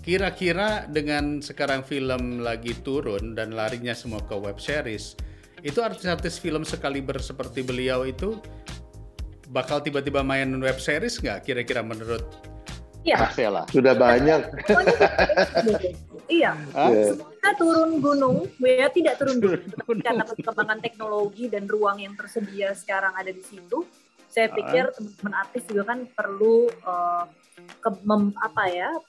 Kira-kira dengan sekarang film lagi turun dan larinya semua ke web series, itu artis-artis film sekaliber seperti beliau itu bakal tiba-tiba main web series nggak kira-kira menurut Marcella? Sudah banyak. Iya, semuanya turun gunung, ya tidak turun gunung. Karena perkembangan teknologi dan ruang yang tersedia sekarang ada di situ, saya pikir teman-teman artis juga kan perlu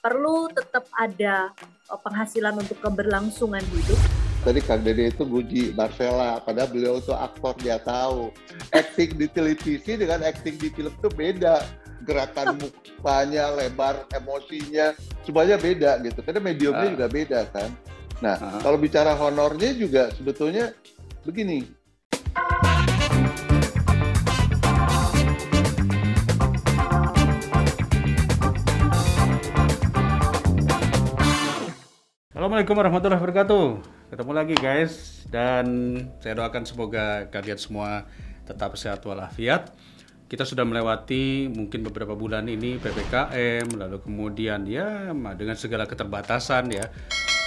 perlu tetap ada penghasilan untuk keberlangsungan hidup. Tadi Kang Dede itu puji Marcella, padahal beliau itu aktor, dia tahu. Acting di televisi dengan acting di film itu beda. Gerakan mukanya, lebar emosinya, semuanya beda gitu. Karena mediumnya juga beda kan. Nah, kalau bicara honornya juga sebetulnya begini. Assalamualaikum warahmatullahi wabarakatuh. Ketemu lagi guys, dan saya doakan semoga kalian semua tetap sehat walafiat. Kita sudah melewati mungkin beberapa bulan ini PPKM, lalu kemudian ya dengan segala keterbatasan ya.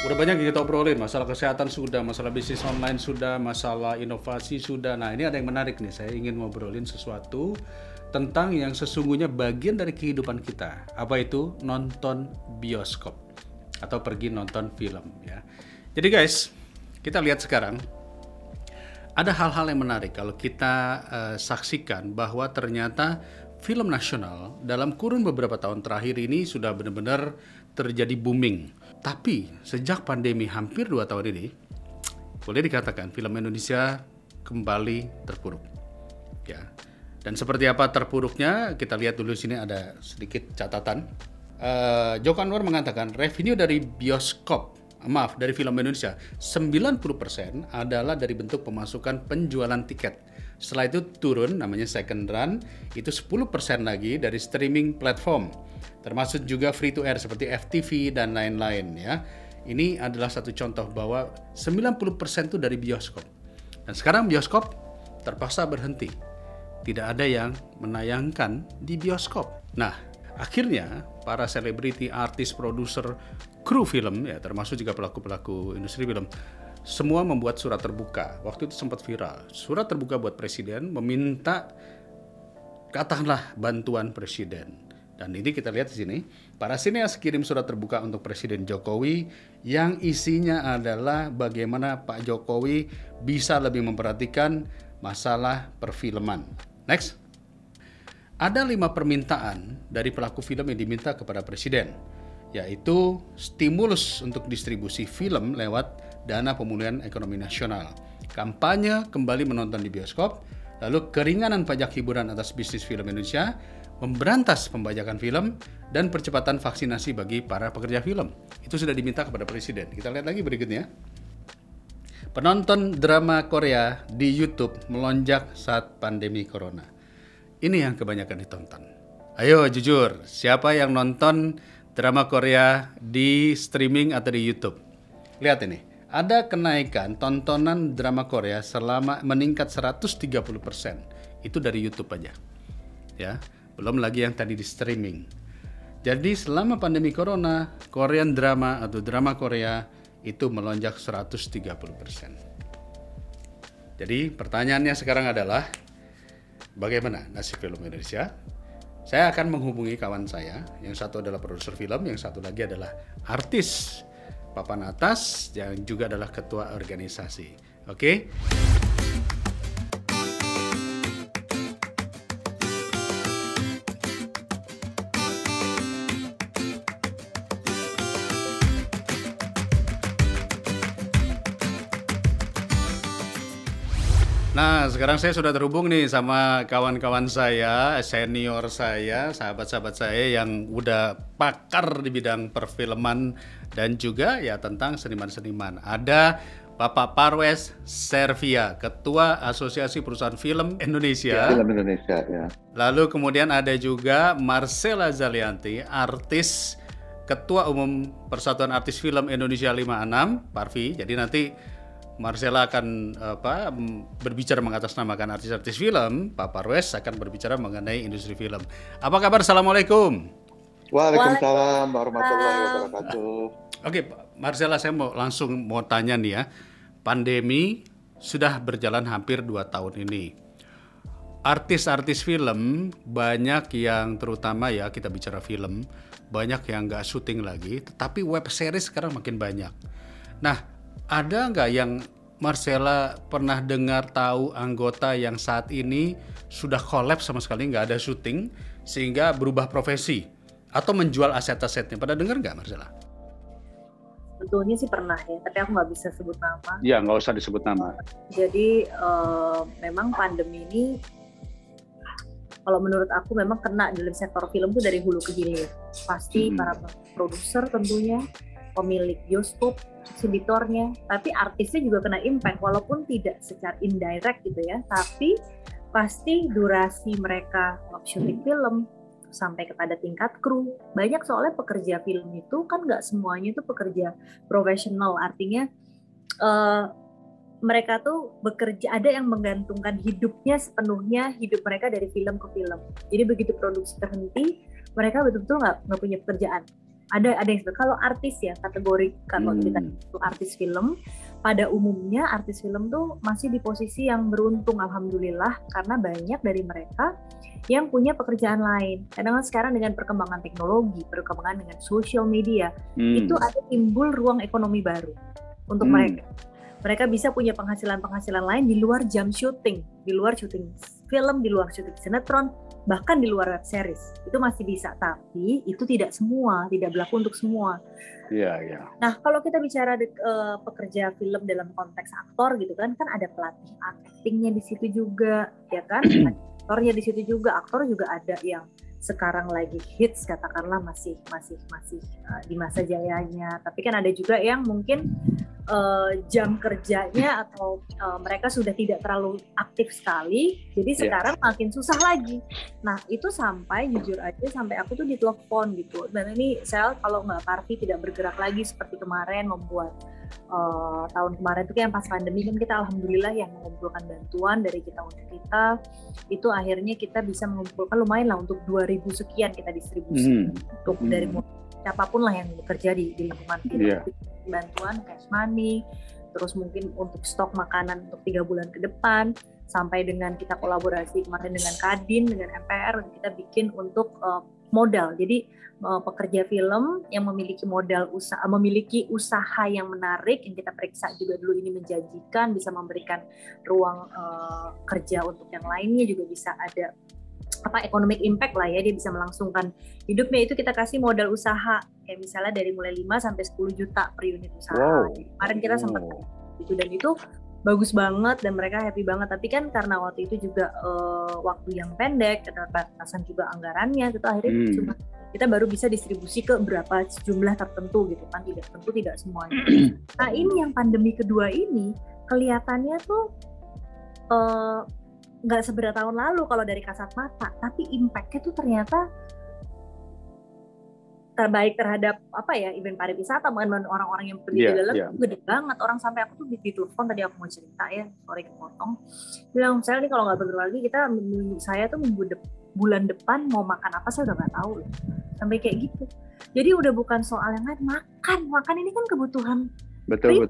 Udah banyak yang kita obrolin, masalah kesehatan sudah, masalah bisnis online sudah, masalah inovasi sudah. Nah ini ada yang menarik nih, saya ingin ngobrolin sesuatu tentang yang sesungguhnya bagian dari kehidupan kita. Apa itu? Nonton bioskop atau pergi nonton film ya. Jadi guys, kita lihat sekarang ada hal-hal yang menarik kalau kita saksikan bahwa ternyata film nasional dalam kurun beberapa tahun terakhir ini sudah benar-benar terjadi booming. Tapi sejak pandemi hampir 2 tahun ini, boleh dikatakan film Indonesia kembali terpuruk. Ya. Dan seperti apa terpuruknya, kita lihat dulu sini ada sedikit catatan. Joko Anwar mengatakan revenue dari dari film Indonesia 90% adalah dari bentuk pemasukan penjualan tiket. Setelah itu turun, namanya second run, itu 10% lagi dari streaming platform, termasuk juga free to air seperti FTV dan lain-lain ya. Ini adalah satu contoh bahwa 90% itu dari bioskop. Dan sekarang bioskop terpaksa berhenti. Tidak ada yang menayangkan di bioskop. Nah, akhirnya para selebriti, artis, produser, kru film ya termasuk juga pelaku-pelaku industri film semua membuat surat terbuka. Waktu itu sempat viral. Surat terbuka buat presiden meminta katakanlah bantuan presiden. Dan ini kita lihat di sini, para sineas kirim surat terbuka untuk Presiden Jokowi yang isinya adalah bagaimana Pak Jokowi bisa lebih memperhatikan masalah perfilman. Next. Ada 5 permintaan dari pelaku film yang diminta kepada Presiden, yaitu stimulus untuk distribusi film lewat dana pemulihan ekonomi nasional, kampanye kembali menonton di bioskop, lalu keringanan pajak hiburan atas bisnis film Indonesia, memberantas pembajakan film, dan percepatan vaksinasi bagi para pekerja film. Itu sudah diminta kepada Presiden. Kita lihat lagi berikutnya. Penonton drama Korea di YouTube melonjak saat pandemi Corona. Ini yang kebanyakan ditonton. Ayo jujur, siapa yang nonton drama Korea di streaming atau di YouTube? Lihat ini, ada kenaikan tontonan drama Korea selama meningkat 130%. Itu dari YouTube aja. Ya, belum lagi yang tadi di streaming. Jadi selama pandemi Corona, Korean drama atau drama Korea itu melonjak 130%. Jadi pertanyaannya sekarang adalah bagaimana nasib film Indonesia? Saya akan menghubungi kawan saya, yang satu adalah produser film, yang satu lagi adalah artis papan atas, yang juga adalah ketua organisasi. Oke? Nah, sekarang saya sudah terhubung nih sama kawan-kawan saya, senior saya, sahabat-sahabat saya yang udah pakar di bidang perfilman dan juga ya tentang seniman-seniman. Ada Bapak Parwes Servia, Ketua Asosiasi Perusahaan Film Indonesia. Film Indonesia, ya. Lalu kemudian ada juga Marcella Zalianti, artis Ketua Umum Persatuan Artis Film Indonesia 56, Parvi. Jadi nanti Marcella akan berbicara mengatasnamakan artis-artis film, Pak Parwes akan berbicara mengenai industri film. Apa kabar? Assalamualaikum. Waalaikumsalam warahmatullahi wabarakatuh. Oke, Marcella, saya langsung mau tanya nih ya. Pandemi sudah berjalan hampir 2 tahun ini. Artis-artis film banyak yang, terutama ya kita bicara film, banyak yang nggak syuting lagi, tetapi web series sekarang makin banyak. Nah, ada nggak yang Marcella pernah dengar tahu anggota yang saat ini sudah collapse sama sekali, nggak ada syuting, sehingga berubah profesi atau menjual aset-asetnya? Pada dengar nggak, Marcella? Sebetulnya sih pernah ya, tapi aku nggak bisa sebut nama. Ya, nggak usah disebut nama. Jadi memang pandemi ini, kalau menurut aku memang kena dalam sektor film tuh dari hulu ke hilir. Pasti para produser tentunya, pemilik bioskop, eksibitornya, tapi artisnya juga kena impact walaupun tidak secara indirect gitu ya. Tapi pasti durasi mereka syuting film sampai kepada tingkat kru. Banyak soalnya pekerja film itu kan nggak semuanya itu pekerja profesional, artinya mereka tuh bekerja, ada yang menggantungkan hidupnya sepenuhnya, hidup mereka dari film ke film. Jadi begitu produksi terhenti, mereka betul-betul nggak punya pekerjaan. Ada yang kalau artis ya, kategori kalau kita itu artis film, pada umumnya artis film tuh masih di posisi yang beruntung, alhamdulillah, karena banyak dari mereka yang punya pekerjaan lain. Kadang sekarang dengan perkembangan teknologi, perkembangan dengan social media, itu ada timbul ruang ekonomi baru untuk mereka. Mereka bisa punya penghasilan lain di luar jam syuting, di luar syuting film, di luar syuting sinetron, bahkan di luar web series. Itu masih bisa, tapi itu tidak semua, tidak berlaku untuk semua. Iya. Nah, kalau kita bicara pekerja film dalam konteks aktor gitu kan ada pelatih actingnya di situ juga, ya kan? Aktornya di situ juga, aktor juga ada yang sekarang lagi hits, katakanlah masih di masa jayanya. Tapi kan ada juga yang mungkin jam kerjanya atau mereka sudah tidak terlalu aktif sekali, jadi sekarang makin susah lagi. Nah itu sampai jujur aja sampai aku tuh ditelepon gitu. Dan ini saya kalau nggak Parvi tidak bergerak lagi seperti kemarin membuat tahun kemarin itu kan pas pandemi kan kita alhamdulillah yang mengumpulkan bantuan dari kita untuk kita, itu akhirnya kita bisa mengumpulkan lumayan lah untuk 2.000 sekian kita distribusi untuk dari siapapun lah yang bekerja di lingkungan kita. Bantuan cash money, terus mungkin untuk stok makanan untuk 3 bulan ke depan, sampai dengan kita kolaborasi kemarin dengan Kadin, dengan MPR, kita bikin untuk modal. Jadi pekerja film yang memiliki modal usaha, memiliki usaha yang menarik, yang kita periksa juga dulu ini menjanjikan, bisa memberikan ruang kerja untuk yang lainnya, juga bisa ada economic impact lah ya, dia bisa melangsungkan hidupnya, itu kita kasih modal usaha kayak misalnya dari mulai 5 sampai 10 juta per unit usaha. Kemarin kita sempat itu, dan itu bagus banget dan mereka happy banget. Tapi kan karena waktu itu juga waktu yang pendek, keterbatasan juga anggarannya, itu akhirnya cuma kita baru bisa distribusi ke berapa jumlah tertentu gitu kan, tidak semuanya. Nah ini yang pandemi kedua ini kelihatannya tuh nggak seberapa tahun lalu kalau dari kasat mata, tapi impact-nya tuh ternyata terbaik terhadap event pariwisata, mungkin orang-orang yang pergi di dalam itu gede banget. Orang sampai aku tuh ditelepon tadi, aku mau cerita ya, sorry kepotong, bilang saya nih kalau nggak bergerak lagi kita, saya tuh bulan depan mau makan apa saya udah nggak tahu loh. Sampai kayak gitu. Jadi udah bukan soal yang lain, makan ini kan kebutuhan. Betul.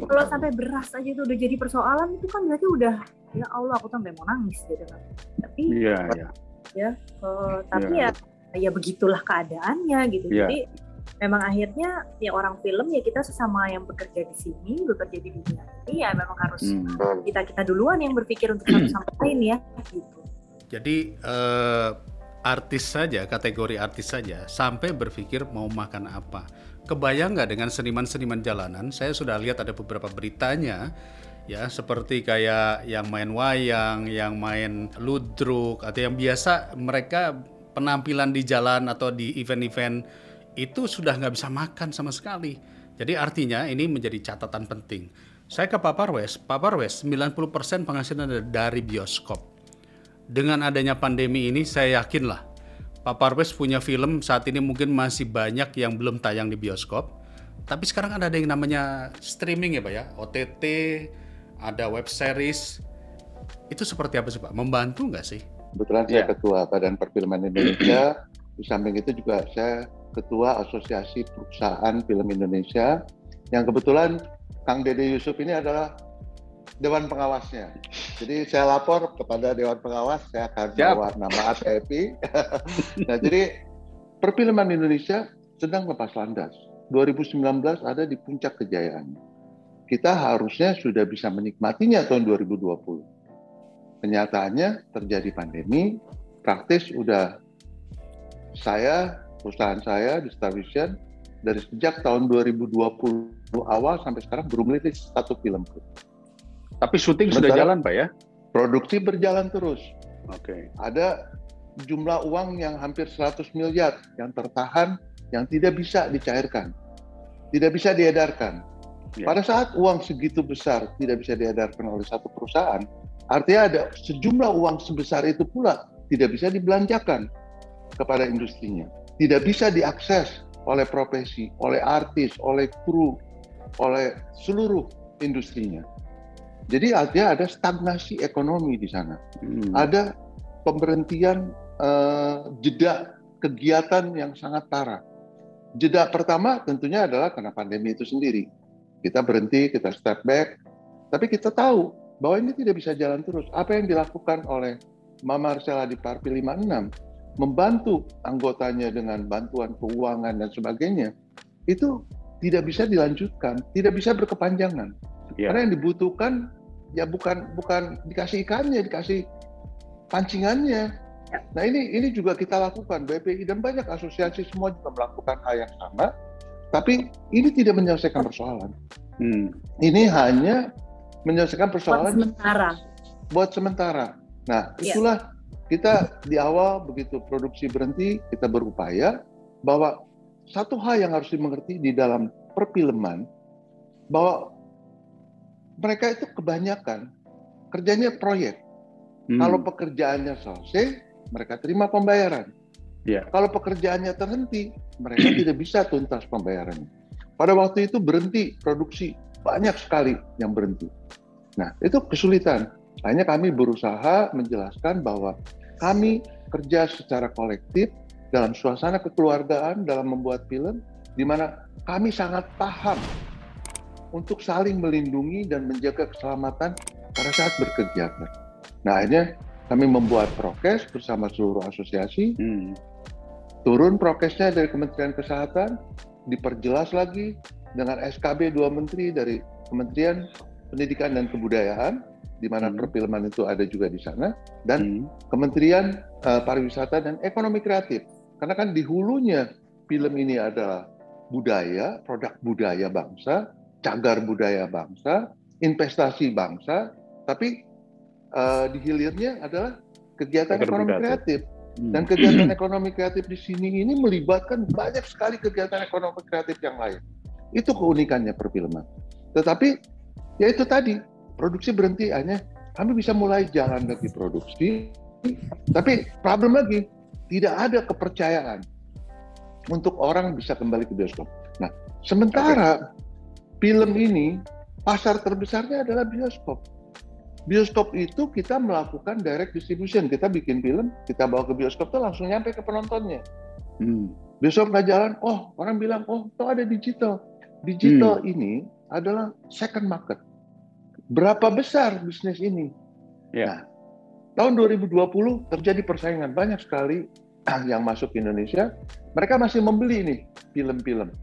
Kalau sampai beras aja itu udah jadi persoalan, itu kan berarti udah, ya Allah aku sampai mau nangis gitu kan. Tapi tapi ya begitulah keadaannya gitu. Jadi memang akhirnya ya orang film ya kita sesama yang bekerja di sini, bekerja di dunia ini ya memang harus kita duluan yang berpikir untuk satu sama lain ya gitu. Jadi artis saja, kategori artis saja sampai berpikir mau makan apa. Kebayang nggak dengan seniman-seniman jalanan? Saya sudah lihat ada beberapa beritanya ya, seperti kayak yang main wayang, yang main ludruk, atau yang biasa mereka penampilan di jalan atau di event-event itu sudah nggak bisa makan sama sekali. Jadi artinya ini menjadi catatan penting. Saya ke Pak Parwes, 90% penghasilan dari bioskop. Dengan adanya pandemi ini saya yakinlah Pak Parwes punya film saat ini mungkin masih banyak yang belum tayang di bioskop. Tapi sekarang ada yang namanya streaming ya Pak ya, OTT, ada web series. Itu seperti apa sih Pak? Membantu nggak sih? Kebetulan saya Ketua Badan Perfilman Indonesia, Di samping itu juga saya Ketua Asosiasi Perusahaan Film Indonesia, yang kebetulan Kang Dede Yusuf ini adalah Dewan Pengawasnya. Jadi saya lapor kepada Dewan Pengawas, saya akan bawa nama APFI. Nah, jadi perfilman Indonesia sedang lepas landas. 2019 ada di puncak kejayaan. Kita harusnya sudah bisa menikmatinya tahun 2020. Kenyataannya terjadi pandemi, praktis udah perusahaan saya di Star Vision dari sejak tahun 2020 awal sampai sekarang belum rilis satu film pun. Tapi syuting sudah jalan, Pak ya? Produksi berjalan terus. Oke. Ada jumlah uang yang hampir 100 miliar yang tertahan, yang tidak bisa dicairkan, tidak bisa diedarkan. Pada saat uang segitu besar tidak bisa diedarkan oleh satu perusahaan, artinya ada sejumlah uang sebesar itu pula tidak bisa dibelanjakan kepada industrinya, tidak bisa diakses oleh profesi, oleh artis, oleh kru, oleh seluruh industrinya. Jadi artinya ada stagnasi ekonomi di sana, ada pemberhentian jeda kegiatan yang sangat parah. Jeda pertama tentunya adalah karena pandemi itu sendiri. Kita berhenti, kita step back, tapi kita tahu bahwa ini tidak bisa jalan terus. Apa yang dilakukan oleh Mama Marcella di Parpil 56, membantu anggotanya dengan bantuan keuangan dan sebagainya, itu tidak bisa dilanjutkan, tidak bisa berkepanjangan. Karena yang dibutuhkan ya bukan dikasih ikannya, dikasih pancingannya. Nah ini juga kita lakukan, BPI dan banyak asosiasi semua juga melakukan hal yang sama, tapi ini tidak menyelesaikan persoalan. Ini hanya menyelesaikan persoalan buat sementara. Nah itulah kita di awal begitu produksi berhenti, kita berupaya bahwa satu hal yang harus dimengerti di dalam perfilman, bahwa mereka itu kebanyakan kerjanya proyek. Kalau pekerjaannya selesai, mereka terima pembayaran. Kalau pekerjaannya terhenti, mereka tidak bisa tuntas pembayarannya. Pada waktu itu berhenti produksi, banyak sekali yang berhenti. Nah, itu kesulitan. Hanya kami berusaha menjelaskan bahwa kami kerja secara kolektif dalam suasana kekeluargaan dalam membuat film, di mana kami sangat paham untuk saling melindungi dan menjaga keselamatan pada saat berkegiatan. Nah, akhirnya kami membuat prokes bersama seluruh asosiasi, turun prokesnya dari Kementerian Kesehatan, diperjelas lagi dengan SKB 2 Menteri dari Kementerian Pendidikan dan Kebudayaan, di mana perfilman itu ada juga di sana, dan Kementerian Pariwisata dan Ekonomi Kreatif. Karena kan di hulunya film ini adalah budaya, produk budaya bangsa, cagar budaya bangsa, investasi bangsa, tapi di hilirnya adalah kegiatan ekonomi kreatif. Dan kegiatan ekonomi kreatif di sini ini melibatkan banyak sekali kegiatan ekonomi kreatif yang lain. Itu keunikannya perfilman. Tetapi ya itu tadi, produksi berhenti, hanya kami bisa mulai jalan lagi produksi, tapi problem lagi, tidak ada kepercayaan untuk orang bisa kembali ke bioskop. Nah, sementara film ini, pasar terbesarnya adalah bioskop. Bioskop itu kita melakukan direct distribution, kita bikin film, kita bawa ke bioskop itu langsung nyampe ke penontonnya. Bioskop nggak jalan, orang bilang, itu ada digital. Digital ini adalah second market. Berapa besar bisnis ini? Nah, tahun 2020 terjadi persaingan banyak sekali yang masuk ke Indonesia. Mereka masih membeli nih film-film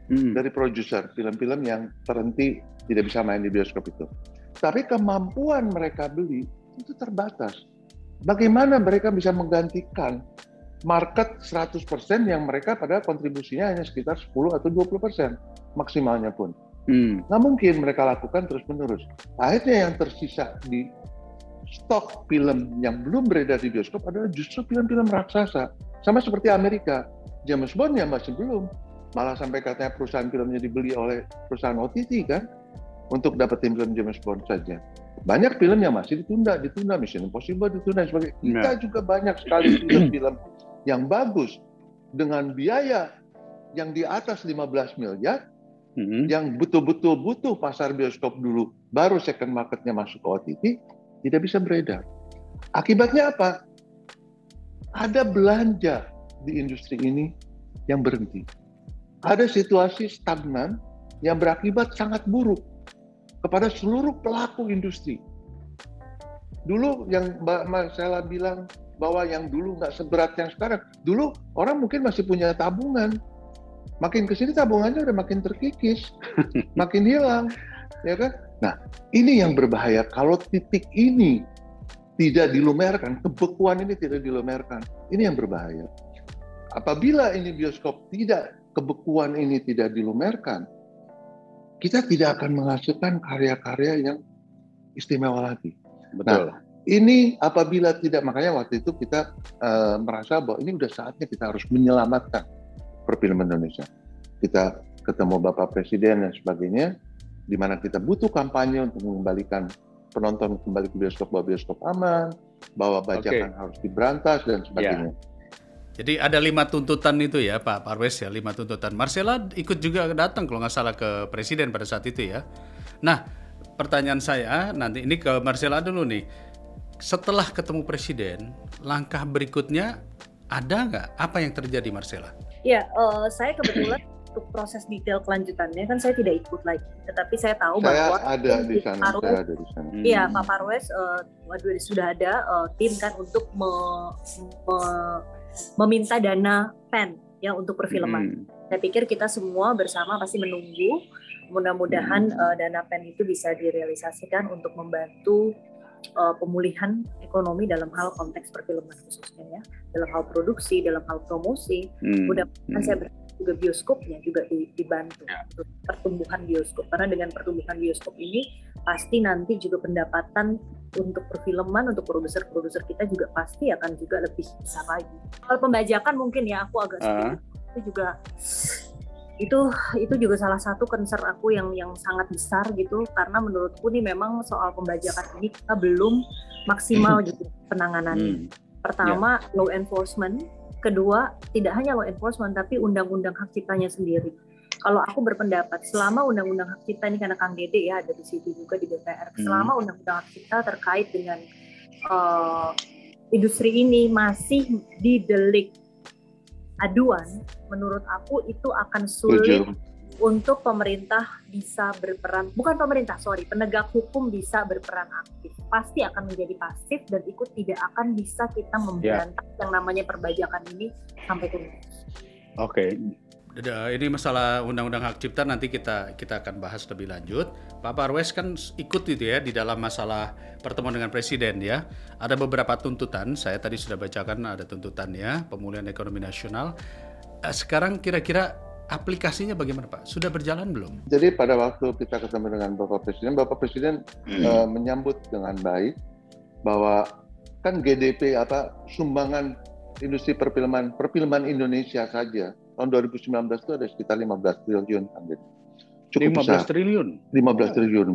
dari produser, film-film yang terhenti tidak bisa main di bioskop itu. Tapi kemampuan mereka beli itu terbatas. Bagaimana mereka bisa menggantikan market 100% yang mereka pada kontribusinya hanya sekitar 10 atau 20% maksimalnya pun. Nggak mungkin mereka lakukan terus-menerus. Akhirnya yang tersisa di stok film yang belum beredar di bioskop adalah justru film-film raksasa. Sama seperti Amerika, James Bond ya masih belum. Malah sampai katanya perusahaan filmnya dibeli oleh perusahaan OTT kan, untuk dapetin film James Bond saja. Banyak film yang masih ditunda, Mission Impossible ditunda dan sebagainya. Kita juga banyak sekali film-film yang bagus dengan biaya yang di atas 15 miliar, yang betul-betul butuh pasar bioskop dulu, baru second marketnya masuk ke OTT, tidak bisa beredar. Akibatnya apa? Ada belanja di industri ini yang berhenti. Ada situasi stagnan yang berakibat sangat buruk kepada seluruh pelaku industri. Dulu yang Mbak Marcella bilang bahwa yang dulu nggak seberat yang sekarang. Dulu orang mungkin masih punya tabungan. Makin kesini tabungannya udah makin terkikis, makin hilang, ya kan? Nah, ini yang berbahaya. Kalau titik ini tidak dilumerkan, kebekuan ini tidak dilumerkan, ini yang berbahaya. Apabila ini bioskop kebekuan ini tidak dilumerkan, kita tidak akan menghasilkan karya-karya yang istimewa lagi. Betul. Nah, ini apabila tidak, makanya waktu itu kita merasa bahwa ini udah saatnya kita harus menyelamatkan perfilman Indonesia. Kita ketemu Bapak Presiden dan sebagainya, di mana kita butuh kampanye untuk mengembalikan penonton kembali ke bioskop, bahwa bioskop aman, bahwa bajakan harus diberantas dan sebagainya. Jadi ada 5 tuntutan itu ya Pak Parwes ya, 5 tuntutan. Marcella ikut juga datang kalau nggak salah ke Presiden pada saat itu ya. Nah, pertanyaan saya nanti ini ke Marcella dulu nih. Setelah ketemu Presiden, langkah berikutnya ada nggak? Apa yang terjadi Marcella? Ya, saya kebetulan untuk proses detail kelanjutannya kan saya tidak ikut lagi, tetapi saya tahu bahwa ada di sana. Iya, Pak Parwes sudah ada tim kan untuk meminta dana PEN ya untuk perfilman. Saya pikir kita semua bersama pasti menunggu, mudah-mudahan dana PEN itu bisa direalisasikan untuk membantu pemulihan ekonomi dalam hal konteks perfilman khususnya ya, dalam hal produksi, dalam hal promosi. Mudah-mudahan saya berharap juga bioskopnya juga dibantu untuk pertumbuhan bioskop, karena dengan pertumbuhan bioskop ini pasti nanti juga pendapatan untuk perfilman, untuk produser-produser kita juga pasti akan juga lebih besar lagi. Kalau pembajakan mungkin ya aku agak sedikit itu juga itu juga salah satu concern aku yang sangat besar gitu, karena menurutku nih memang soal pembajakan ini kita belum maksimal gitu penanganannya. Pertama, law enforcement. Kedua, tidak hanya law enforcement tapi undang-undang hak ciptanya sendiri. Kalau aku berpendapat selama undang-undang hak cipta ini, karena Kang Dede ya ada di situ juga di DPR, selama undang-undang hak cipta terkait dengan industri ini masih didelik aduan, menurut aku itu akan sulit untuk pemerintah bisa berperan, penegak hukum bisa berperan aktif. Pasti akan menjadi pasif dan ikut tidak akan bisa kita memberantas yang namanya perbajakan ini sampai tuntas. Oke. Ini masalah undang-undang hak cipta nanti kita akan bahas lebih lanjut. Pak Parwes kan ikut itu ya di dalam masalah pertemuan dengan Presiden ya. Ada beberapa tuntutan, saya tadi sudah bacakan ada tuntutannya, pemulihan ekonomi nasional. Sekarang kira-kira aplikasinya bagaimana Pak? Sudah berjalan belum? Jadi pada waktu kita ketemu dengan Bapak Presiden menyambut dengan baik bahwa kan GDP sumbangan industri perfilman Indonesia saja tahun 2019 itu ada sekitar 15 triliun. Cukup 15 besar. triliun? 15 triliun.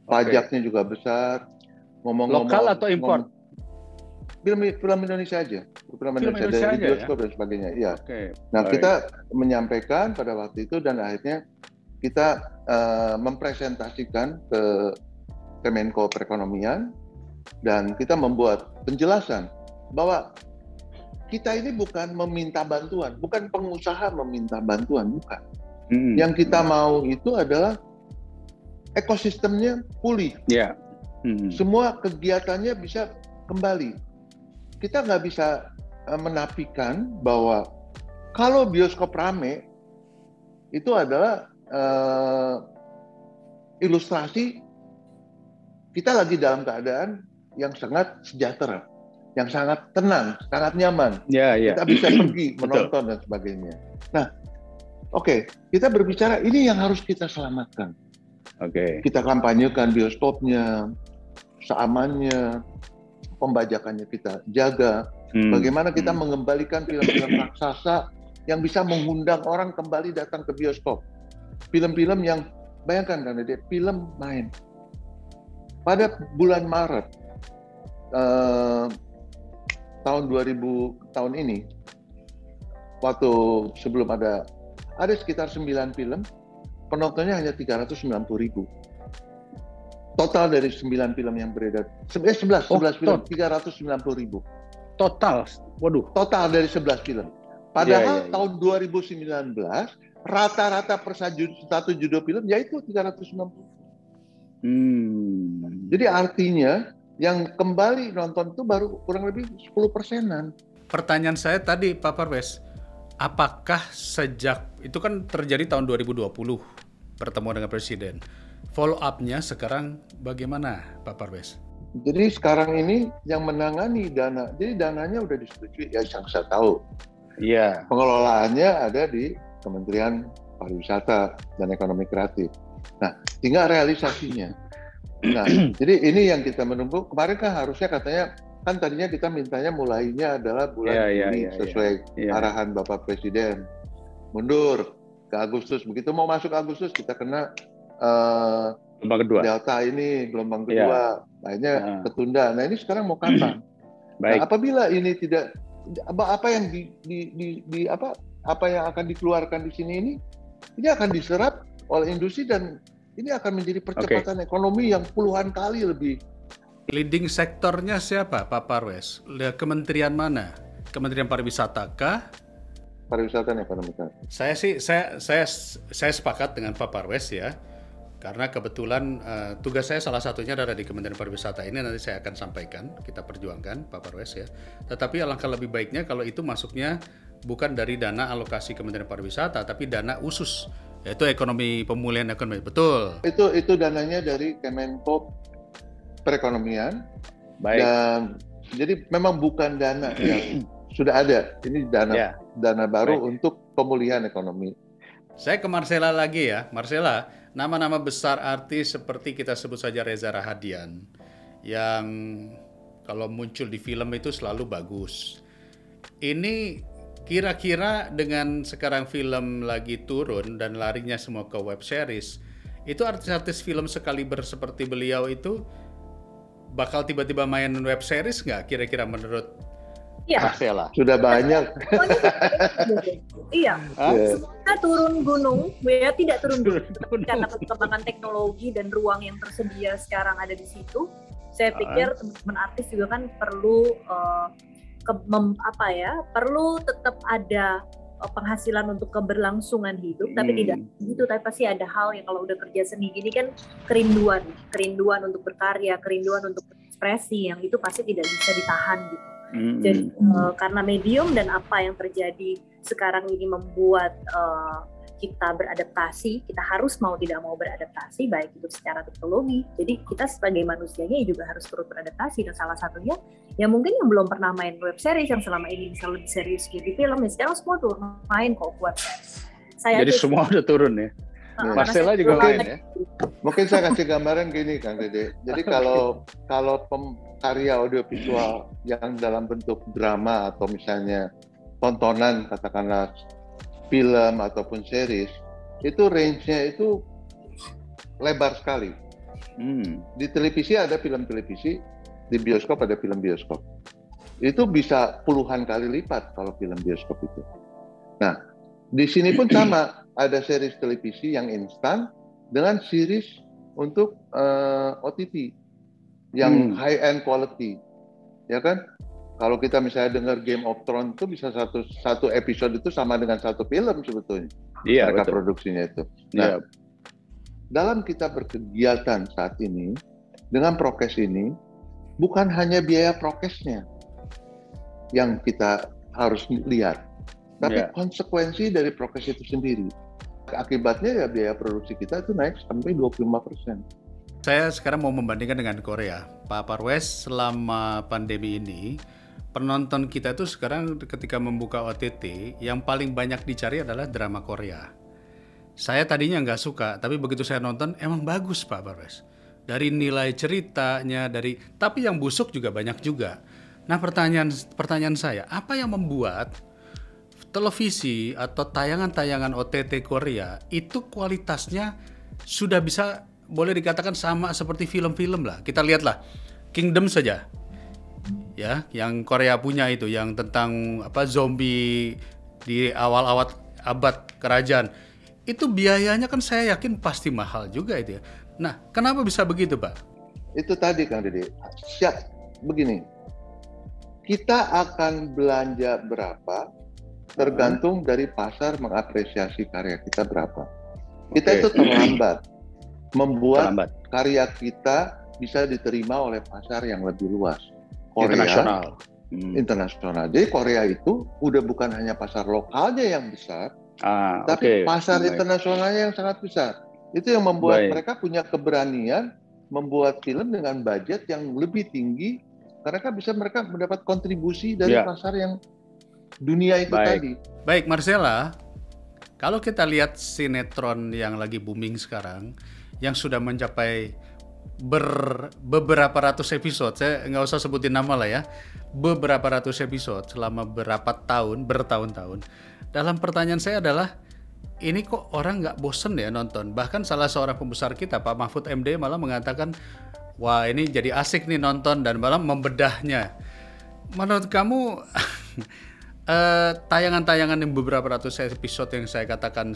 Pajaknya juga besar. Ngomong-ngomong, lokal atau import? Film Indonesia aja. Film Indonesia dari bioskop dan sebagainya. Iya. Nah, kita menyampaikan pada waktu itu dan akhirnya kita mempresentasikan ke Kemenko Perekonomian dan kita membuat penjelasan bahwa kita ini bukan meminta bantuan, bukan pengusaha meminta bantuan, bukan. Yang kita mau itu adalah ekosistemnya pulih. Semua kegiatannya bisa kembali. Kita nggak bisa menafikan bahwa kalau bioskop rame itu adalah ilustrasi kita lagi dalam keadaan yang sangat sejahtera, yang sangat tenang, sangat nyaman. Kita bisa pergi menonton dan sebagainya. Nah, kita berbicara ini yang harus kita selamatkan. Kita kampanyekan bioskopnya, seamannya, pembajakannya kita jaga. Bagaimana kita mengembalikan film-film raksasa yang bisa mengundang orang kembali datang ke bioskop. Film-film yang, bayangkan kan, film main. Pada bulan Maret tahun ini, waktu sebelum ada sekitar 9 film, penontonnya hanya 390.000. Total dari 9 film yang beredar, 11 film, 390.000. Total? Waduh. Total dari 11 film. Padahal tahun 2019 rata-rata per satu judul film yaitu 360. Jadi artinya yang kembali nonton itu baru kurang lebih 10%-an. Pertanyaan saya tadi Pak Parwes, apakah sejak itu kan terjadi tahun 2020 pertemuan dengan Presiden, follow up-nya sekarang bagaimana Pak Parwes? Jadi sekarang ini yang menangani dana, jadi dananya udah disetujui ya yang saya tahu. Iya. Pengelolaannya ada di Kementerian Pariwisata dan Ekonomi Kreatif. Nah, tinggal realisasinya. Nah, jadi ini yang kita menunggu. Kemarin kan harusnya katanya, kan tadinya kita mintanya mulainya adalah bulan Juli sesuai arahan Bapak Presiden. Mundur ke Agustus. Begitu mau masuk Agustus kita kena gelombang kedua. Delta ini gelombang kedua. Akhirnya ketunda. Nah, ini sekarang mau kapan? Baik. Nah, apabila ini tidak apa yang apa yang akan dikeluarkan di sini ini akan diserap oleh industri dan ini akan menjadi percepatan ekonomi yang puluhan kali lebih. Leading sektornya siapa, Pak Parwes? Kementerian mana? Kementerian Pariwisata kah? Pariwisata dan Ekonomi Kreatif. Saya sepakat dengan Pak Parwes ya, karena kebetulan tugas saya salah satunya adalah di Kementerian Pariwisata ini, nanti saya akan sampaikan, kita perjuangkan Pak Parwes ya. Tetapi alangkah lebih baiknya kalau itu masuknya bukan dari dana alokasi Kementerian Pariwisata, tapi dana khusus, yaitu ekonomi pemulihan ekonomi, betul? Itu dananya dari Kemenko Perekonomian. Baik. Dan jadi memang bukan dana yang sudah ada, ini dana baru untuk pemulihan ekonomi. Saya ke Marcella lagi ya, Marcella. Nama-nama besar artis seperti kita sebut saja Reza Rahadian, yang kalau muncul di film itu selalu bagus. Ini kira-kira dengan sekarang film lagi turun dan larinya semua ke web series, itu artis-artis film sekaliber seperti beliau itu bakal tiba-tiba main web series nggak kira-kira menurut Marcella? Sudah banyak. Iya. Semuanya turun gunung, ya tidak turun gunung. Karena perkembangan teknologi dan ruang yang tersedia sekarang ada di situ. Saya pikir teman-teman artis juga kan perlu perlu tetap ada penghasilan untuk keberlangsungan hidup, tapi tidak itu, tapi pasti ada hal yang kalau udah kerja seni gini kan kerinduan untuk berkarya, kerinduan untuk berekspresi yang itu pasti tidak bisa ditahan gitu. Jadi karena medium dan apa yang terjadi sekarang ini membuat kita beradaptasi, kita harus mau tidak mau beradaptasi, baik itu secara teknologi. Jadi kita sebagai manusianya juga harus turut beradaptasi, dan salah satunya ya mungkin yang belum pernah main web series yang selama ini bisa lebih serius di film, ya sekarang semua turun main kok web series. Jadi semua udah turun ya. Marcella juga main ya. Mungkin saya kasih gambaran gini Kang Dede. Jadi kalau karya audiovisual yang dalam bentuk drama atau misalnya tontonan katakanlah film ataupun series, itu range-nya itu lebar sekali. Di televisi ada film televisi, di bioskop ada film bioskop. Itu bisa puluhan kali lipat kalau film bioskop itu. Nah, di sini pun sama, ada series televisi yang instan dengan series untuk OTT yang high-end quality, ya kan? Kalau kita misalnya dengar Game of Thrones itu bisa satu episode itu sama dengan satu film sebetulnya. Iya, mereka betul. Produksinya itu. Nah, dalam kita berkegiatan saat ini dengan prokes ini, bukan hanya biaya prokesnya yang kita harus lihat, tapi konsekuensi dari prokes itu sendiri. Akibatnya ya biaya produksi kita itu naik sampai 25%. Saya sekarang mau membandingkan dengan Korea. Pak Parwes, selama pandemi ini, penonton kita itu sekarang ketika membuka OTT, yang paling banyak dicari adalah drama Korea. Saya tadinya nggak suka, tapi begitu saya nonton, emang bagus Pak Parwes. Dari nilai ceritanya, tapi yang busuk juga banyak juga. Nah pertanyaan saya, apa yang membuat televisi atau tayangan-tayangan OTT Korea itu kualitasnya sudah bisa boleh dikatakan sama seperti film-film lah. Kita lihatlah Kingdom saja, ya, yang Korea punya itu, yang tentang zombie di awal-awal abad kerajaan. Itu biayanya kan saya yakin pasti mahal juga itu ya. Nah, kenapa bisa begitu, Pak? Itu tadi Kang Dede. Begini, kita akan belanja berapa tergantung dari pasar mengapresiasi karya kita berapa. Kita itu terlambat membuat karya kita bisa diterima oleh pasar yang lebih luas. Korea, internasional. Jadi Korea itu udah bukan hanya pasar lokalnya yang besar, tapi pasar internasionalnya yang sangat besar. Itu yang membuat mereka punya keberanian membuat film dengan budget yang lebih tinggi, karena kan bisa mereka mendapat kontribusi dari pasar yang dunia itu tadi. Baik, Marcella, kalau kita lihat sinetron yang lagi booming sekarang, yang sudah mencapai beberapa ratus episode, saya nggak usah sebutin nama lah ya, beberapa ratus episode selama bertahun-tahun. Dalam pertanyaan saya adalah, ini kok orang nggak bosen ya nonton? Bahkan salah seorang pembesar kita, Pak Mahfud MD, malah mengatakan, wah ini jadi asik nih nonton, dan malah membedahnya. Menurut kamu, tayangan-tayangan yang beberapa ratus episode yang saya katakan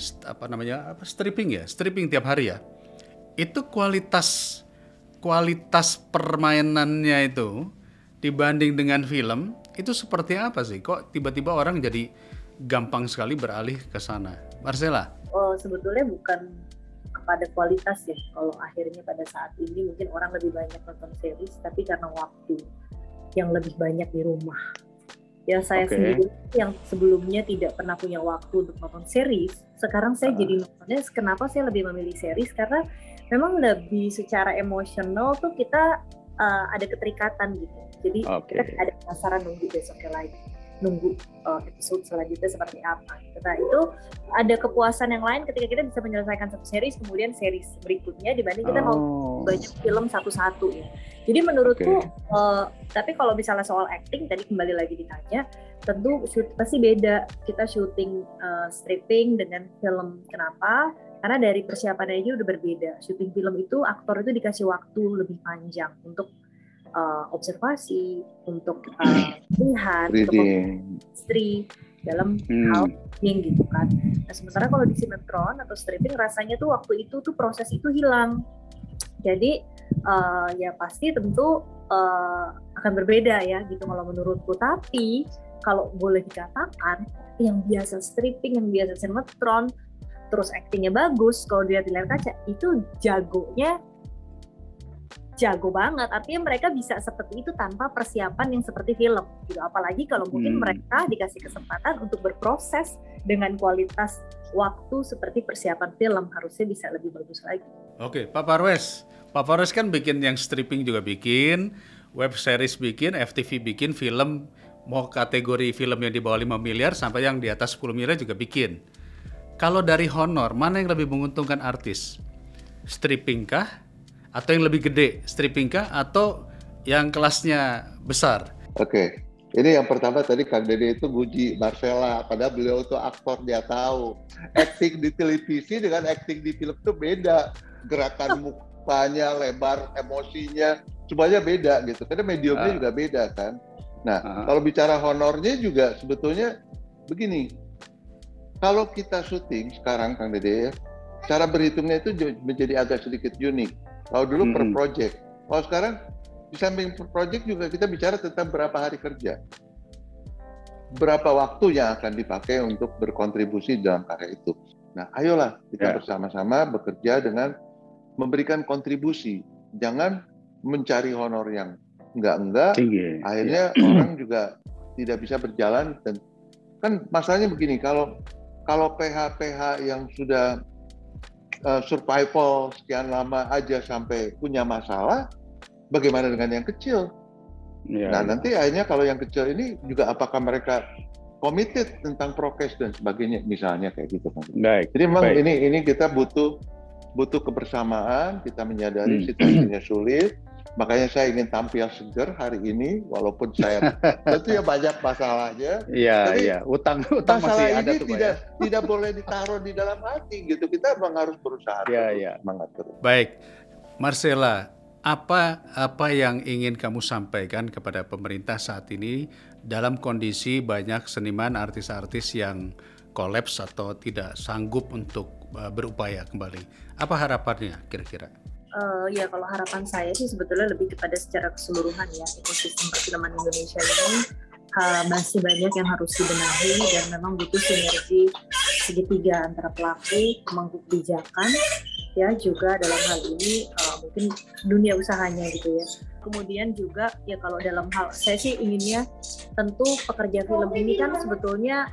stripping tiap hari ya, itu kualitas permainannya itu dibanding dengan film itu seperti apa sih? Kok tiba-tiba orang jadi gampang sekali beralih ke sana? Marcella? Sebetulnya bukan kepada kualitas ya. Kalau akhirnya pada saat ini mungkin orang lebih banyak nonton series, tapi karena waktu yang lebih banyak di rumah. Ya saya sendiri yang sebelumnya tidak pernah punya waktu untuk nonton series, sekarang saya jadi nontonnya. Kenapa saya lebih memilih series? Karena memang lebih secara emosional tuh kita ada keterikatan gitu. Jadi kita ada penasaran nunggu besoknya lagi, nunggu episode selanjutnya seperti apa. Nah itu ada kepuasan yang lain ketika kita bisa menyelesaikan satu series, kemudian series berikutnya dibanding kita mau banyak film satu-satu ya. Jadi menurutku, tapi kalau misalnya soal acting tadi kembali lagi ditanya, tentu pasti beda kita syuting stripping dengan film. Kenapa? Karena dari persiapannya aja udah berbeda. Syuting film itu aktor itu dikasih waktu lebih panjang untuk observasi, untuk lihat, untuk istri dalam hal yang gitu kan. Nah sementara kalau di sinetron atau stripping rasanya tuh waktu itu tuh proses itu hilang. Jadi ya pasti tentu akan berbeda ya gitu kalau menurutku. Tapi kalau boleh dikatakan yang biasa stripping, yang biasa sinetron, terus aktingnya bagus, kalau dilihat di layar kaca itu jago banget. Artinya mereka bisa seperti itu tanpa persiapan yang seperti film gitu. Apalagi kalau mungkin mereka dikasih kesempatan untuk berproses dengan kualitas waktu seperti persiapan film, harusnya bisa lebih bagus lagi. Oke, Pak Parwes kan bikin yang stripping juga bikin, web series bikin, FTV bikin, film mau kategori film yang di bawah 5 miliar sampai yang di atas 10 miliar juga bikin. Kalau dari honor, mana yang lebih menguntungkan artis? Stripping kah? Atau yang lebih gede? Stripping kah? Atau yang kelasnya besar? Oke, ini yang pertama tadi Kang Dede itu puji Marcella, padahal beliau itu aktor, dia tahu. Acting di televisi dengan acting di film itu beda. Gerakan mukanya, lebar emosinya, semuanya beda gitu. Karena mediumnya juga beda kan. Nah, kalau bicara honornya juga sebetulnya begini. Kalau kita syuting sekarang, Kang Dede, cara berhitungnya itu menjadi agak sedikit unik. Kalau dulu per project, kalau sekarang di samping per project juga kita bicara tentang berapa hari kerja, berapa waktu yang akan dipakai untuk berkontribusi dalam karya itu. Nah, ayolah kita bersama-sama bekerja dengan memberikan kontribusi, jangan mencari honor yang enggak, akhirnya orang juga tidak bisa berjalan. Dan kan masalahnya begini, kalau PH yang sudah survival sekian lama aja sampai punya masalah, bagaimana dengan yang kecil? Nah nanti akhirnya kalau yang kecil ini juga apakah mereka committed tentang prokes dan sebagainya, misalnya kayak gitu. Jadi memang ini kita butuh kebersamaan, kita menyadari situasinya sulit. Makanya saya ingin tampil seger hari ini, walaupun saya tentu ya banyak masalahnya. Iya. Utang masih ada tuh, tidak boleh ditaruh di dalam hati gitu. Kita memang harus berusaha semangat terus. Baik, Marcella, apa yang ingin kamu sampaikan kepada pemerintah saat ini dalam kondisi banyak seniman, artis-artis yang kolaps atau tidak sanggup untuk berupaya kembali? Apa harapannya kira-kira? Ya kalau harapan saya sih sebetulnya lebih kepada secara keseluruhan ya, ekosistem perfilman Indonesia ini masih banyak yang harus dibenahi dan memang butuh sinergi segitiga antara pelaku, pemangku kebijakan, ya juga dalam hal ini mungkin dunia usahanya gitu ya. Kemudian juga ya kalau dalam hal saya sih inginnya tentu pekerja film ini kan sebetulnya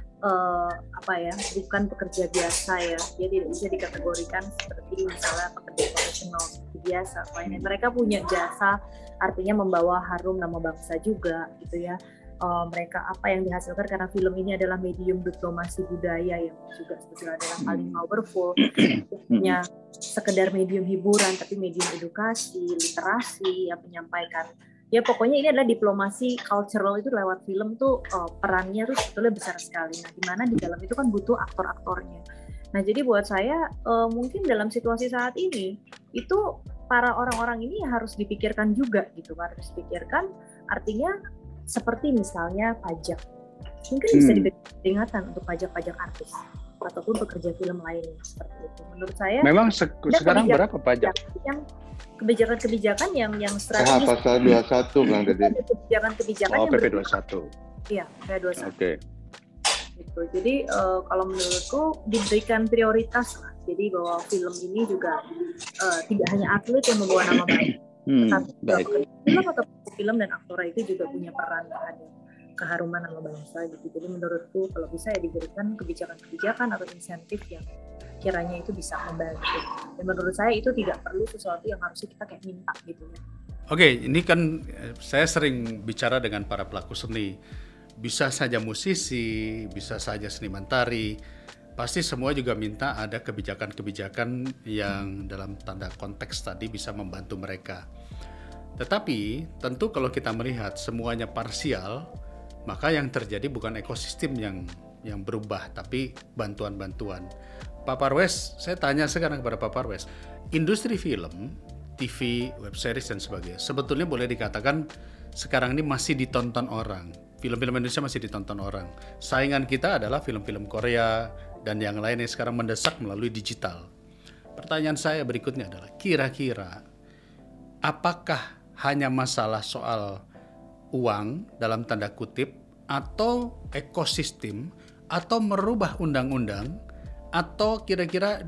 bukan pekerja biasa ya, dia tidak bisa dikategorikan seperti misalnya pekerja profesional seperti biasa. Mereka punya jasa, artinya membawa harum nama bangsa juga gitu ya. Mereka apa yang dihasilkan karena film ini adalah medium diplomasi budaya yang juga sebetulnya adalah paling powerful, punya sekedar medium hiburan tapi medium edukasi, literasi yang menyampaikan. Ya pokoknya ini adalah diplomasi cultural itu lewat film tuh perannya tuh sebetulnya besar sekali. Nah, dimana di dalam itu kan butuh aktor-aktornya. Nah, jadi buat saya mungkin dalam situasi saat ini itu para orang-orang ini harus dipikirkan juga gitu, harus dipikirkan artinya seperti misalnya pajak. Mungkin bisa diberikan peringatan untuk pajak-pajak artis ataupun pekerja film lainnya seperti itu. Menurut saya memang sekarang berapa pajak? Yang kebijakan-kebijakan yang strategis. Pasal 21 Bang Dede. Kebijakan-kebijakan yang PP21. Iya, PP21. Oke. Gitu. Jadi kalau menurutku diberikan prioritas lah. Jadi bahwa film ini juga tidak hanya atlet yang membawa nama baik, tetapi film atau film dan aktor itu juga punya peran terhadap keharuman nama bangsa gitu. Jadi menurutku kalau bisa ya diberikan kebijakan-kebijakan atau insentif yang kiranya itu bisa membantu. Dan menurut saya itu tidak perlu sesuatu yang harusnya kita kayak minta gitu ya. Oke, ini kan saya sering bicara dengan para pelaku seni. Bisa saja musisi, bisa saja seniman tari. Pasti semua juga minta ada kebijakan-kebijakan yang dalam tanda konteks tadi bisa membantu mereka. Tetapi tentu kalau kita melihat semuanya parsial, maka yang terjadi bukan ekosistem yang berubah, tapi bantuan-bantuan. Pak Parwes, saya tanya sekarang kepada Pak Parwes, industri film, TV, web series dan sebagainya, sebetulnya boleh dikatakan sekarang ini masih ditonton orang. Film-film Indonesia masih ditonton orang. Saingan kita adalah film-film Korea dan yang lain yang sekarang mendesak melalui digital. Pertanyaan saya berikutnya adalah, kira-kira apakah hanya masalah soal uang dalam tanda kutip atau ekosistem atau merubah undang-undang atau kira-kira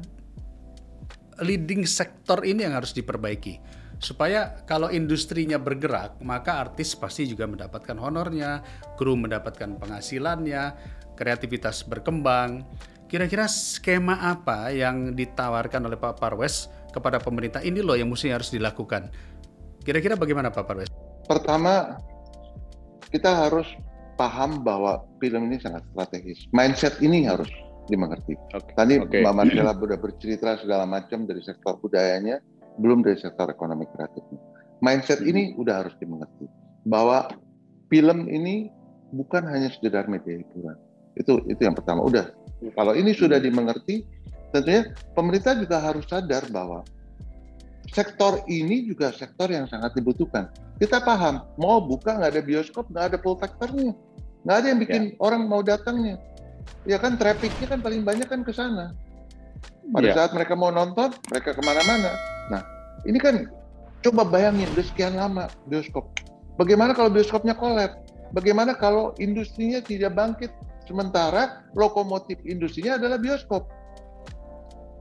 leading sektor ini yang harus diperbaiki supaya kalau industrinya bergerak maka artis pasti juga mendapatkan honornya, kru mendapatkan penghasilannya, kreativitas berkembang. Kira-kira skema apa yang ditawarkan oleh Pak Parwes kepada pemerintah ini loh yang mesti harus dilakukan? Kira-kira bagaimana Pak Parwes? Pertama, kita harus paham bahwa film ini sangat strategis. Mindset ini harus dimengerti. Tadi Mbak Marcella sudah bercerita segala macam dari sektor budayanya, belum dari sektor ekonomi kreatifnya. Mindset ini udah harus dimengerti. Bahwa film ini bukan hanya sekedar media hiburan. Itu yang pertama. Udah. Kalau ini sudah dimengerti, tentunya pemerintah juga harus sadar bahwa sektor ini juga sektor yang sangat dibutuhkan. Kita paham, mau buka nggak ada bioskop, nggak ada pull factor-nya. Nggak ada yang bikin orang mau datangnya. Ya kan traffic-nya kan paling banyak kan ke sana. Pada saat mereka mau nonton, mereka kemana-mana. Nah, ini kan coba bayangin, udah sekian lama bioskop. Bagaimana kalau bioskopnya collapse? Bagaimana kalau industrinya tidak bangkit? Sementara lokomotif industrinya adalah bioskop.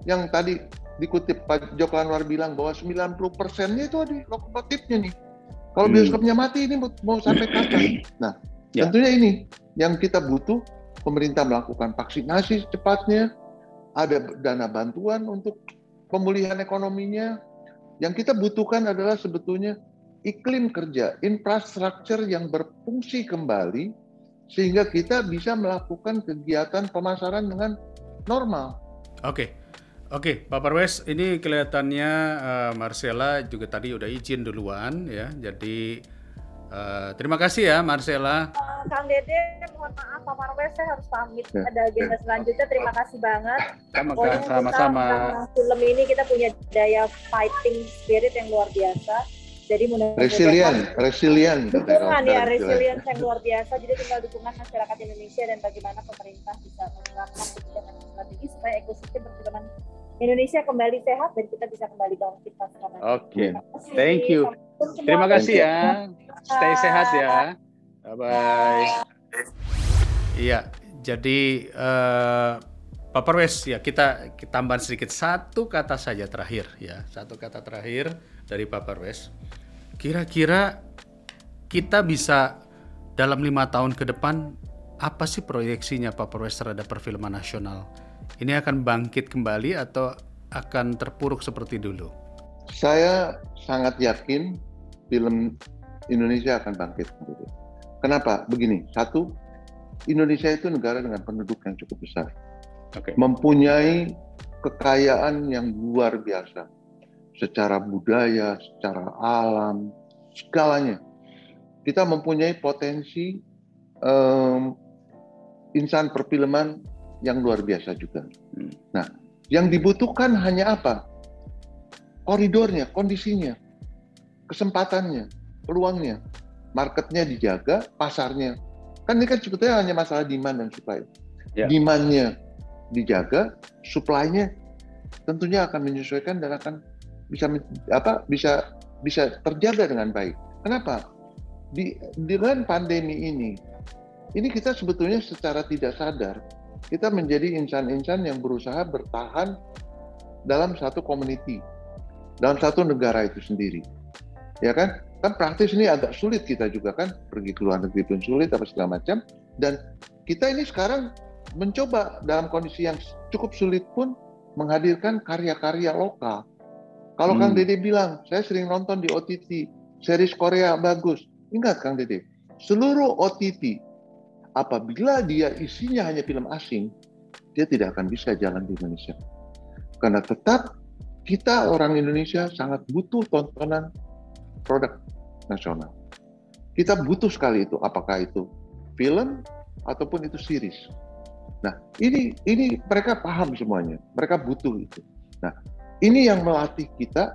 Yang tadi dikutip Pak Joko Anwar bilang bahwa 90%-nya itu di lokomotifnya nih. Kalau bioskopnya mati ini mau sampai kapan? Nah, tentunya ini yang kita butuh, pemerintah melakukan vaksinasi secepatnya, ada dana bantuan untuk pemulihan ekonominya. Yang kita butuhkan adalah sebetulnya iklim kerja, infrastruktur yang berfungsi kembali, sehingga kita bisa melakukan kegiatan pemasaran dengan normal. Oke, Pak Parwes, ini kelihatannya Marcella juga tadi udah izin duluan ya, jadi terima kasih ya Marcella. Kang Dede, mohon maaf Pak Parwes, saya harus pamit. Ada agenda selanjutnya, terima kasih banget. Sama-sama. Film ini kita punya daya fighting spirit yang luar biasa. Jadi resilient dukungan ya, resilience yang luar biasa. Jadi tinggal dukungan masyarakat Indonesia dan bagaimana pemerintah bisa menerapkan kebijakan strategi supaya ekosistem perfilman Indonesia kembali sehat dan kita bisa kembali bangkit pasca pandemi. Oke, thank you. Terima kasih ya. Stay sehat ya. Bye bye. Iya, jadi Pak Perwes ya kita tambahan sedikit satu kata saja terakhir ya, satu kata terakhir dari Pak Perwes. Kira-kira kita bisa dalam 5 tahun ke depan apa sih proyeksinya Pak Perwes terhadap perfilman nasional? Ini akan bangkit kembali atau akan terpuruk seperti dulu? Saya sangat yakin film Indonesia akan bangkit. Kenapa? Begini, satu, Indonesia itu negara dengan penduduk yang cukup besar. Mempunyai kekayaan yang luar biasa. Secara budaya, secara alam, segalanya. Kita mempunyai potensi insan perfilman yang luar biasa juga. Nah, yang dibutuhkan hanya apa? Koridornya, kondisinya, kesempatannya, peluangnya, marketnya dijaga, pasarnya. Kan ini kan sebetulnya hanya masalah demand dan supply. Demand-nya dijaga, supply-nya tentunya akan menyesuaikan dan akan bisa terjaga dengan baik. Kenapa? Dengan pandemi ini kita sebetulnya secara tidak sadar kita menjadi insan-insan yang berusaha bertahan dalam satu community, dalam satu negara itu sendiri, ya kan? Kan praktis ini agak sulit kita juga kan, pergi ke luar negeri pun sulit apa segala macam, dan kita ini sekarang mencoba dalam kondisi yang cukup sulit pun menghadirkan karya-karya lokal. Kalau Kang Dede bilang, saya sering nonton di OTT, series Korea bagus. Ingat Kang Dede, seluruh OTT, apabila dia isinya hanya film asing, dia tidak akan bisa jalan di Indonesia. Karena tetap kita orang Indonesia sangat butuh tontonan produk nasional. Kita butuh sekali itu, apakah itu film ataupun itu series. Nah, ini mereka paham semuanya, mereka butuh itu. Nah, ini yang melatih kita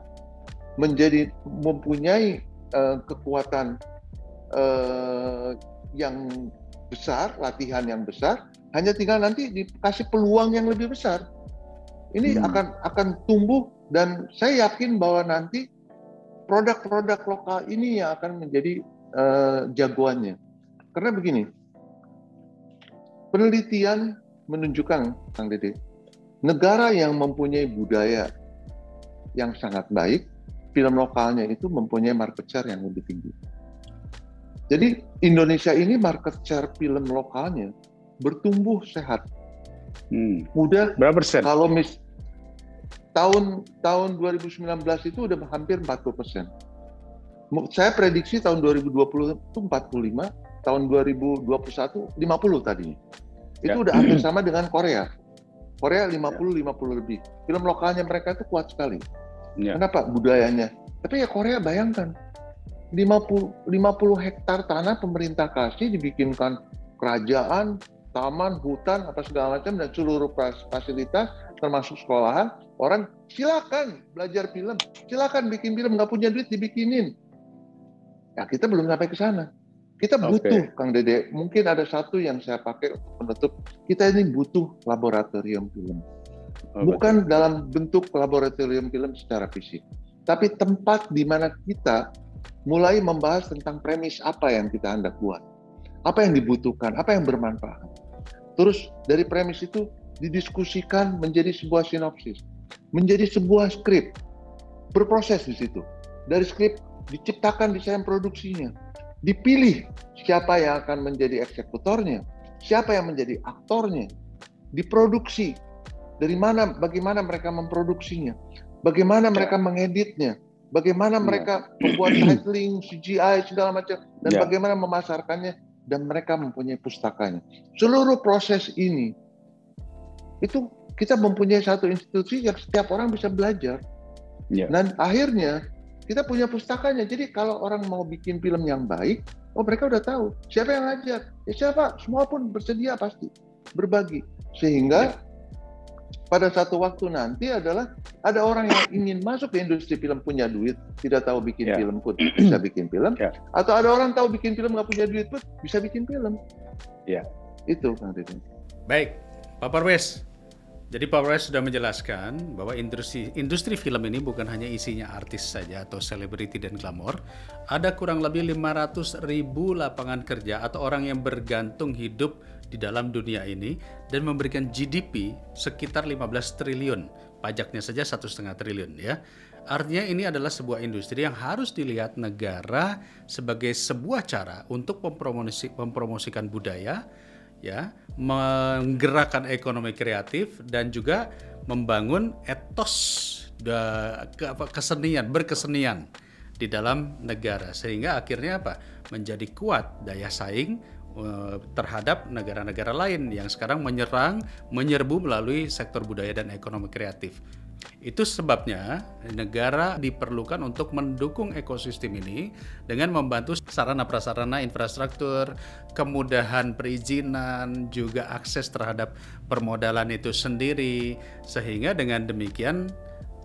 mempunyai kekuatan yang besar, latihan yang besar, hanya tinggal nanti dikasih peluang yang lebih besar. Ini akan tumbuh, dan saya yakin bahwa nanti produk-produk lokal ini yang akan menjadi jagoannya. Karena begini, penelitian menunjukkan, Kang Dede, negara yang mempunyai budaya yang sangat baik, film lokalnya itu mempunyai market share yang lebih tinggi. Jadi Indonesia ini market share film lokalnya bertumbuh sehat. Mudah. Berapa persen? Kalau tahun 2019 itu udah hampir 40%. Saya prediksi tahun 2020 itu 45, tahun 2021 50 tadinya. Itu udah hampir sama dengan Korea. Korea 50 lebih. Film lokalnya mereka itu kuat sekali. Kenapa? Budayanya. Tapi ya Korea bayangkan, 50 hektar tanah pemerintah kasih, dibikinkan kerajaan, taman, hutan, apa segala macam, dan seluruh fasilitas, termasuk sekolahan. Orang silakan belajar film, silakan bikin film, nggak punya duit dibikinin. Ya kita belum sampai ke sana. Kita butuh, Kang Dede, mungkin ada satu yang saya pakai penutup, kita ini butuh laboratorium film. Bukan dalam bentuk laboratorium film secara fisik, tapi tempat di mana kita mulai membahas tentang premis apa yang kita hendak buat, apa yang dibutuhkan, apa yang bermanfaat. Terus dari premis itu didiskusikan menjadi sebuah sinopsis, menjadi sebuah skrip, berproses di situ. Dari skrip diciptakan desain produksinya, dipilih siapa yang akan menjadi eksekutornya, siapa yang menjadi aktornya, diproduksi, dari mana, bagaimana mereka memproduksinya, bagaimana mereka mengeditnya, bagaimana mereka membuat titling, CGI, segala macam, dan bagaimana memasarkannya, dan mereka mempunyai pustakanya. Seluruh proses ini, itu kita mempunyai satu institusi yang setiap orang bisa belajar. Dan akhirnya, kita punya pustakanya. Jadi kalau orang mau bikin film yang baik, mereka udah tahu siapa yang ngajar. Ya siapa? Semua pun bersedia pasti berbagi. Sehingga pada satu waktu nanti adalah ada orang yang ingin masuk ke industri film, punya duit, tidak tahu bikin film pun bisa bikin film. Atau ada orang tahu bikin film nggak punya duit pun bisa bikin film. Itu Kang Dede. Baik, Pak Perwes. Jadi Pak Wes sudah menjelaskan bahwa industri film ini bukan hanya isinya artis saja atau selebriti dan glamor. Ada kurang lebih 500.000 lapangan kerja atau orang yang bergantung hidup di dalam dunia ini dan memberikan GDP sekitar 15 triliun. Pajaknya saja 1,5 triliun ya. Artinya ini adalah sebuah industri yang harus dilihat negara sebagai sebuah cara untuk mempromosikan budaya, ya, menggerakkan ekonomi kreatif dan juga membangun etos berkesenian di dalam negara sehingga akhirnya apa? Menjadi kuat daya saing terhadap negara-negara lain yang sekarang menyerbu melalui sektor budaya dan ekonomi kreatif. Itu sebabnya negara diperlukan untuk mendukung ekosistem ini dengan membantu sarana prasarana infrastruktur, kemudahan perizinan, juga akses terhadap permodalan itu sendiri, sehingga dengan demikian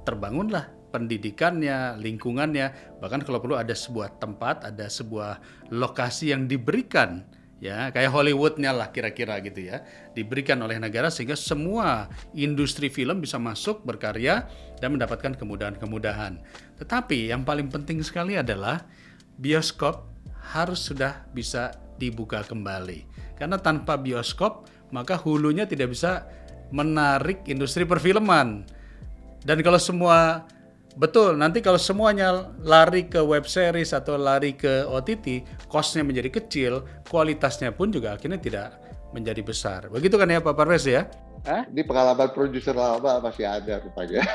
terbangunlah pendidikannya, lingkungannya, bahkan kalau perlu ada sebuah tempat, ada sebuah lokasi yang diberikan, ya kayak Hollywoodnya lah kira-kira gitu ya, diberikan oleh negara sehingga semua industri film bisa masuk berkarya dan mendapatkan kemudahan-kemudahan. Tetapi yang paling penting sekali adalah bioskop harus sudah bisa dibuka kembali, karena tanpa bioskop maka hulunya tidak bisa menarik industri perfilman. Dan kalau semua betul, nanti kalau semuanya lari ke web series atau lari ke OTT, cost-nya menjadi kecil, kualitasnya pun juga akhirnya tidak menjadi besar. Begitu kan ya Pak Parwes ya? Di pengalaman produser lama masih ada rupanya.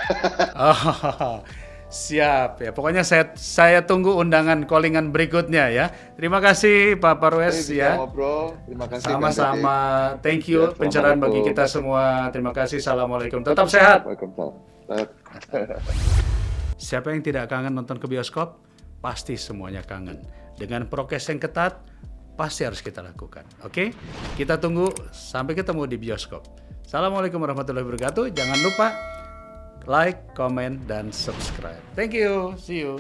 Oh, siap ya. Pokoknya saya tunggu undangan callingan berikutnya ya. Terima kasih Pak Parwes ya. Terima kasih. Sama-sama. Thank you pencerahan bagi kita semua. Terima kasih. Assalamualaikum. Tetap sehat. Siapa yang tidak kangen nonton ke bioskop? Pasti semuanya kangen. Dengan prokes yang ketat, pasti harus kita lakukan. Oke? Kita tunggu sampai ketemu di bioskop. Assalamualaikum warahmatullahi wabarakatuh. Jangan lupa like, comment, dan subscribe. Thank you. See you.